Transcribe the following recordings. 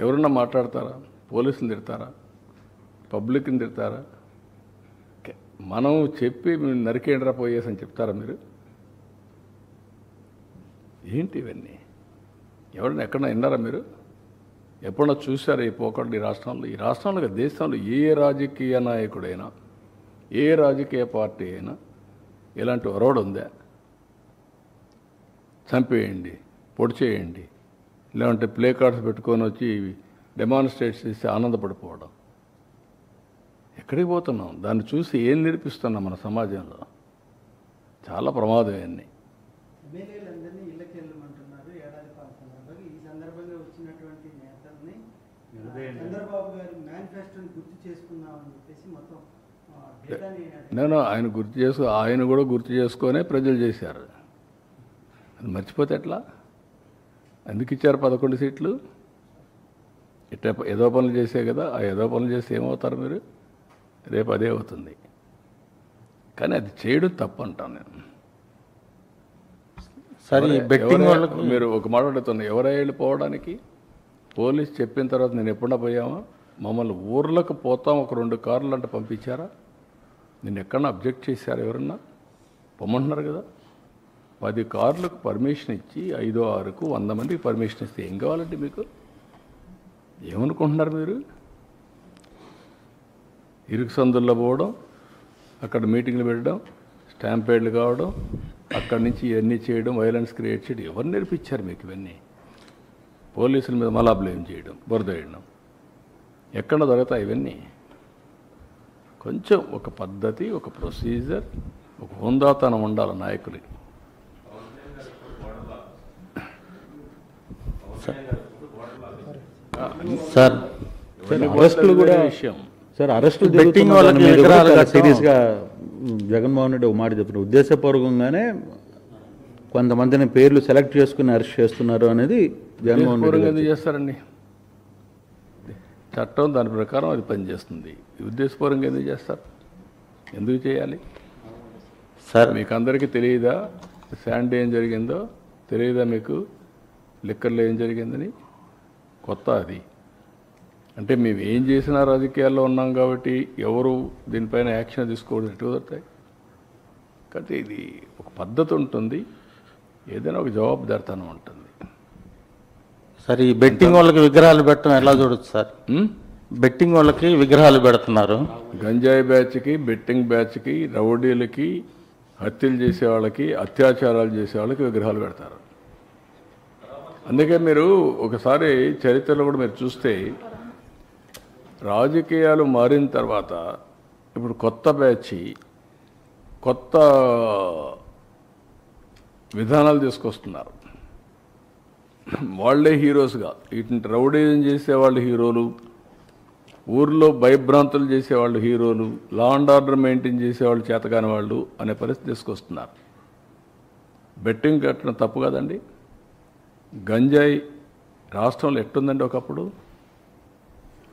ఎవరన్నా మాట్లాడతారా? పోలీసులు తిడతారా? పబ్లిక్ని తిడతారా? మనం చెప్పి మేము నరికేండ్రా పోయేసి అని చెప్తారా మీరు? ఏంటి ఇవన్నీ? ఎవరన్నా ఎక్కడన్నా విన్నారా మీరు? ఎప్పుడన్నా చూసారా ఈ పోకడలు ఈ రాష్ట్రంలో? ఈ రాష్ట్రంలో దేశంలో ఏ రాజకీయ నాయకుడైనా ఏ రాజకీయ పార్టీ అయినా ఇలాంటి ఒరవడు ఉందా? చంపేయండి, పొడి చేయండి, లేదంటే ప్లే కార్డ్స్ పెట్టుకొని వచ్చి డెమాన్స్ట్రేట్ చేసి ఆనందపడిపోవడం. ఎక్కడికి పోతున్నాం? దాన్ని చూసి ఏం నేర్పిస్తున్నాం మన సమాజంలో? చాలా ప్రమాదం ఇవన్నీ. ఎమ్మెల్యేలందరినీ ఇళ్ళకి వెళ్ళమంటున్నారు ఏడాది పాలన సందర్భంగా. ఈ సందర్భంగా వచ్చినటువంటి నేతల్ని చంద్రబాబు గారి మేనిఫెస్టోని గుర్తు చేసుకుందామని చెప్పేసి మొత్తం నేను ఆయన కూడా గుర్తు చేసుకొనే ప్రజలు చేశారు. అది మర్చిపోతే ఎట్లా? ఎందుకు ఇచ్చారు 11 సీట్లు? ఇట్లా ఏదో పనులు చేసే కదా. ఆ ఏదో పనులు చేస్తే ఏమవుతారు మీరు? రేపు అదే అవుతుంది. కానీ అది చేయడం తప్పు అంటాను నేను. సరే, బెట్టింగ్ వాళ్ళకి మీరు ఒక మాట అడుగుతున్నా, ఎవరై వెళ్ళిపోవడానికి? పోలీస్ చెప్పిన తర్వాత నేను ఎప్పుడన్నా పోయామా? మమ్మల్ని ఊర్లకు పోతాం ఒక 2 కార్లు అంటే పంపించారా? నేను ఎక్కడన్నా అబ్జెక్ట్ చేశారా? ఎవరన్నా పొమ్మంటున్నారు కదా. 10 కార్లకు పర్మిషన్ ఇచ్చి 5, 6కు 100 మందికి పర్మిషన్ ఇస్తే ఏం కావాలంటే మీకు? ఏమనుకుంటున్నారు మీరు? ఇరుకు సందుల్లో పోవడం, అక్కడ మీటింగ్లు పెట్టడం, స్టాంపేడ్లు కావడం, అక్కడి నుంచి ఇవన్నీ చేయడం, వైలెన్స్ క్రియేట్ చేయడం. ఎవరు నేర్పించారు మీకు ఇవన్నీ? పోలీసుల మీద మళ్ళా బ్లేమ్ చేయడం, బురద వేయడం. ఎక్కడ దొరుకుతాయి ఇవన్నీ? కొంచెం ఒక పద్ధతి, ఒక ప్రొసీజర్, ఒక హోందాతనం ఉండాలి నాయకులకి. సార్, అరెస్టులు కూడా విషయం. సార్, అరెస్టులు బెట్టింగ్ వాళ్ళకి విగ్రహాలు సీరియస్గా జగన్మోహన్ రెడ్డి ఒక మాట చెప్తున్నారు. ఉద్దేశపూర్వకంగానే కొంతమందిని పేర్లు సెలెక్ట్ చేసుకుని అరెస్ట్ చేస్తున్నారు అనేది జగన్మోహన్ రెడ్డి ఎందుకు చేస్తారండి? చట్టం దాని ప్రకారం అది పనిచేస్తుంది. ఉద్దేశపూర్వకంగా ఎందుకు చేస్తారు? ఎందుకు చేయాలి? సార్, మీకు అందరికీ తెలియదా శాండీ ఏం జరిగిందో? తెలియదా మీకు లిక్కర్లో ఏం జరిగిందని? కొత్త అది. అంటే మేము ఏం చేసినా రాజకీయాల్లో ఉన్నాం కాబట్టి ఎవరు దీనిపైన యాక్షన్ తీసుకోవడం ఎటు కుదురుతాయి? కాబట్టి ఇది ఒక పద్ధతి ఉంటుంది, ఏదైనా ఒక జవాబుదారితనం ఉంటుంది. సార్, ఈ బెట్టింగ్ వాళ్ళకి విగ్రహాలు పెట్టడం ఎలా చూడొచ్చు సార్? బెట్టింగ్ వాళ్ళకి విగ్రహాలు పెడుతున్నారు. గంజాయి బ్యాచ్కి, బెట్టింగ్ బ్యాచ్కి, రౌడీలకి, హత్యలు చేసే వాళ్ళకి, అత్యాచారాలు చేసే వాళ్ళకి విగ్రహాలు పెడతారు. అందుకే మీరు ఒకసారి చరిత్రలో కూడా మీరు చూస్తే రాజకీయాలు మారిన తర్వాత ఇప్పుడు కొత్త బ్యాచ్ కొత్త విధానాలు తీసుకొస్తున్నారు. వాళ్ళే హీరోస్గా, ఇటు రౌడీజం చేసేవాళ్ళు హీరోలు, ఊర్లో భయభ్రాంతులు చేసేవాళ్ళు హీరోలు, లా అండ్ ఆర్డర్ మెయింటైన్ చేసేవాళ్ళు చేతకాని వాళ్ళు అనే పరిస్థితి తీసుకొస్తున్నారు. బెట్టింగ్ కట్టడం తప్పు కదండి. గంజాయి రాష్ట్రంలో ఎట్టుందండి ఒకప్పుడు?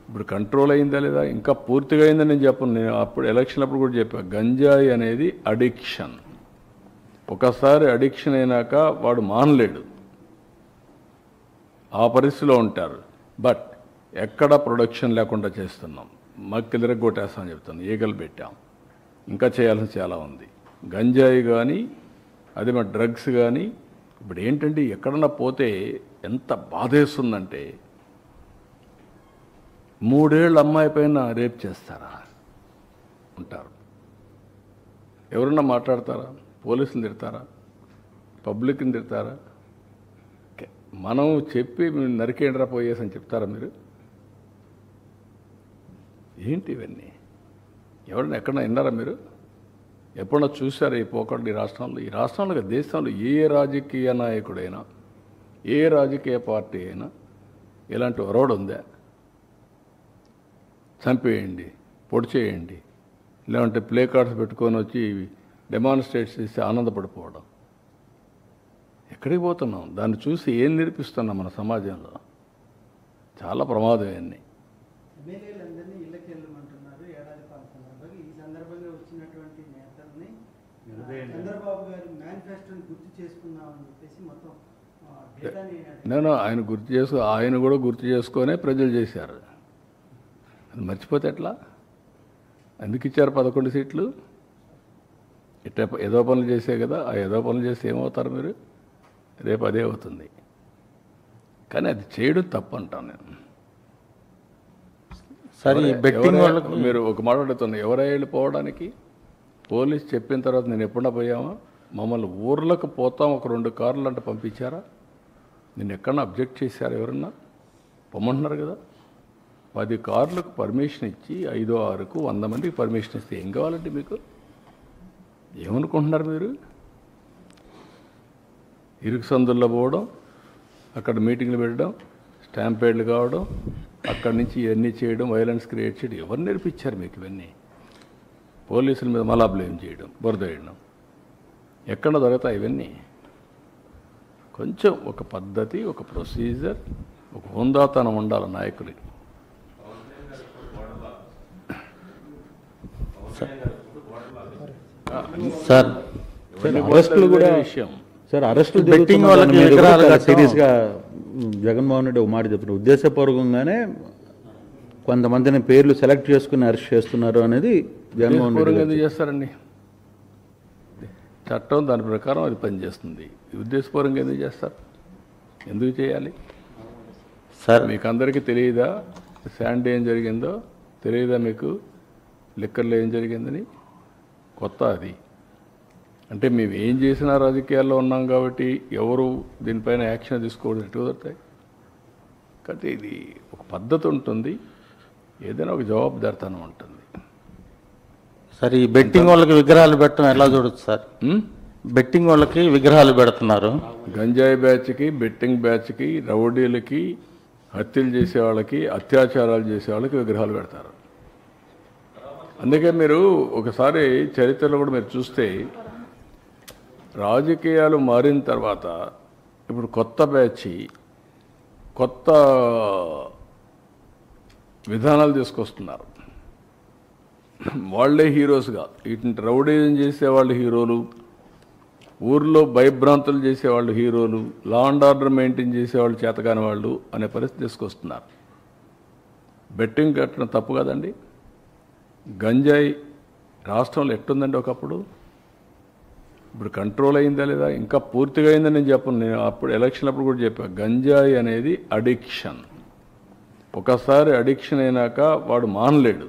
ఇప్పుడు కంట్రోల్ అయిందా లేదా? ఇంకా పూర్తిగా అయిందని నేను చెప్పను. నేను అప్పుడు ఎలక్షన్ అప్పుడు కూడా చెప్పాను, గంజాయి అనేది అడిక్షన్. ఒకసారి అడిక్షన్ అయినాక వాడు మానలేడు, ఆ పరిస్థితిలో ఉంటారు. బట్ ఎక్కడ ప్రొడక్షన్ లేకుండా చేస్తున్నాం, మక్కిలిరగొట్టేస్తామని చెప్తాను. ఈగలు పెట్టాం, ఇంకా చేయాల్సిన చాలా ఉంది. గంజాయి కానీ అదే మన డ్రగ్స్ కానీ ఇప్పుడు ఏంటంటే ఎక్కడన్నా పోతే ఎంత బాధేస్తుందంటే 3 ఏళ్ళ అమ్మాయి పైన రేప్ చేస్తారా ఉంటారు. ఎవరన్నా మాట్లాడతారా? పోలీసులు తిడతారా? పబ్లిక్ని తిడతారా? మనం చెప్పి మేము నరికేండ్రా పోయేసి అని చెప్తారా మీరు? ఏంటి ఇవన్నీ? ఎవరన్నా ఎక్కడన్నా విన్నారా మీరు? ఎప్పుడన్నా చూసారా ఈ పోకడలు ఈ రాష్ట్రంలో? ఈ రాష్ట్రంలో దేశంలో ఏ రాజకీయ నాయకుడైనా ఏ రాజకీయ పార్టీ అయినా ఇలాంటి ఒరవడు ఉందా? చంపేయండి, పొడి చేయండి, లేదంటే ప్లే కార్డ్స్ పెట్టుకొని వచ్చి డెమాన్స్ట్రేట్ చేసి ఆనందపడిపోవడం. ఎక్కడికి పోతున్నాం? దాన్ని చూసి ఏం నేర్పిస్తున్నాం మన సమాజంలో? చాలా ప్రమాదం ఇవన్నీ. ఎమ్మెల్యేలందరినీ ఇళ్ళకి వెళ్ళమంటున్నారు ఏడాది పాలన సందర్భంగా. ఈ సందర్భంగా వచ్చినటువంటి నేతల్ని చంద్రబాబు గారి మేనిఫెస్టోని గుర్తు చేసుకుందామని చెప్పేసి మొత్తం డేటాని నేను ఆయన కూడా గుర్తు చేసుకొనే ప్రజలు చేశారు. అది మర్చిపోతే ఎట్లా? ఎందుకు ఇచ్చారు 11 సీట్లు? ఇట్లా ఏదో పనులు చేసే కదా, ఆ ఏదో పనులు చేస్తే ఏమవుతారు మీరు? రేపు అదే అవుతుంది. కానీ అది చేయడం తప్పు అంటాను నేను. సార్ ఈ బెట్టింగ్ వాళ్ళకి మీరు ఒక మాట అడుగుతున్నారు, ఎవరై వెళ్ళిపోవడానికి? పోలీస్ చెప్పిన తర్వాత నేను ఎప్పుడన్నా పోయామా? మమ్మల్ని ఊర్లకు పోతాం ఒక 2 కార్లు అంటే పంపించారా? నేను ఎక్కడన్నా అబ్జెక్ట్ చేశారు ఎవరన్నా? పొమ్మంటున్నారు కదా. 10 కార్లకు పర్మిషన్ ఇచ్చి 5, 6కు 100 మందికి పర్మిషన్ ఇస్తే ఏం కావాలంటే మీకు? ఏమనుకుంటున్నారు మీరు? ఇరుకు సందుల్లో పోవడం, అక్కడ మీటింగ్లు పెట్టడం, స్టాంపేడ్లు కావడం, అక్కడి నుంచి ఇవన్నీ చేయడం, వైలెన్స్ క్రియేట్ చేయడం ఎవరు నేర్పించారు మీకు ఇవన్నీ? పోలీసుల మీద మళ్ళా బ్లేమ్ చేయడం, బురద వేయడం, ఎక్కడ జరుగుతాయి ఇవన్నీ? కొంచెం ఒక పద్ధతి, ఒక ప్రొసీజర్, ఒక హుందాతనం ఉండాలి నాయకుడికి. సార్ అరెస్టులు కూడా విషయం. సార్ అరెస్టులు బెట్టింగ్ వాళ్ళకి విగ్రహాలు కట్టడం. సీరియస్గా జగన్మోహన్ రెడ్డి ఒక మాట చెప్తున్నారు, ఉద్దేశపూర్వకంగానే కొంతమందిని పేర్లు సెలెక్ట్ చేసుకుని అరెస్ట్ చేస్తున్నారు అనేది జగన్మోహన్ రెడ్డి ఉద్దేశపూర్వకంగా గారు ఎందుకు చేస్తారండి? చట్టం దాని ప్రకారం అది పనిచేస్తుంది. ఉద్దేశపూర్వకంగా ఎందుకు చేస్తారు? ఎందుకు చేయాలి? సార్ మీకు అందరికీ తెలియదా శాండీ ఏం జరిగిందో? తెలియదా మీకు లిక్కర్లో ఏం జరిగిందని? కొత్త అది. అంటే మేము ఏం చేసినా రాజకీయాల్లో ఉన్నాం కాబట్టి ఎవరు దీనిపైన యాక్షన్ తీసుకోవడం ఎటు కుదురుతాయి? కాబట్టి ఇది ఒక పద్ధతి ఉంటుంది, ఏదైనా ఒక జవాబుదారితనం ఉంటుంది. సార్ ఈ బెట్టింగ్ వాళ్ళకి విగ్రహాలు పెట్టడం ఎలా చూడొచ్చు సార్? బెట్టింగ్ వాళ్ళకి విగ్రహాలు పెడుతున్నారు. గంజాయి బ్యాచ్కి, బెట్టింగ్ బ్యాచ్కి, రౌడీలకి, హత్యలు చేసే వాళ్ళకి, అత్యాచారాలు చేసే వాళ్ళకి విగ్రహాలు పెడతారు. అందుకే మీరు ఒకసారి చరిత్రలో కూడా మీరు చూస్తే రాజకీయాలు మారిన తర్వాత ఇప్పుడు కొత్త బ్యాచ్ కొత్త విధానాలు తీసుకొస్తున్నారు. వాళ్ళే హీరోస్గా, ఇటు రౌడీజం చేసేవాళ్ళు హీరోలు, ఊర్లో భయభ్రాంతులు చేసేవాళ్ళు హీరోలు, లా అండ్ ఆర్డర్ మెయింటైన్ చేసేవాళ్ళు చేతకాని వాళ్ళు అనే పరిస్థితి తీసుకొస్తున్నారు. బెట్టింగ్ కట్టడం తప్పు కదండి. గంజాయి రాష్ట్రంలో ఎట్టుందండి ఒకప్పుడు? ఇప్పుడు కంట్రోల్ అయిందా లేదా? ఇంకా పూర్తిగా అయిందని నేను చెప్పను. నేను అప్పుడు ఎలక్షన్ అప్పుడు కూడా చెప్పాను, గంజాయి అనేది అడిక్షన్. ఒకసారి అడిక్షన్ అయినాక వాడు మానలేడు,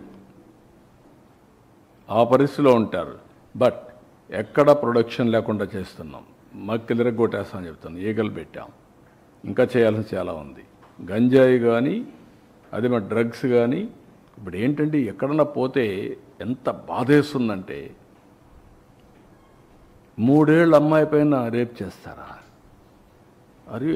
ఆ పరిస్థితిలో ఉంటారు. బట్ ఎక్కడ ప్రొడక్షన్ లేకుండా చేస్తున్నాం, మక్కిలిర కొట్టేస్తామని చెప్తాను, ఈగలు పెట్టాం. ఇంకా చేయాల్సిన చాలా ఉంది. గంజాయి కానీ అదే మన డ్రగ్స్ కానీ ఇప్పుడు ఏంటంటే ఎక్కడన్నా పోతే ఎంత బాధేస్తుందంటే 3 ఏళ్ళ అమ్మాయి పైన రేప్ చేస్తారా? అది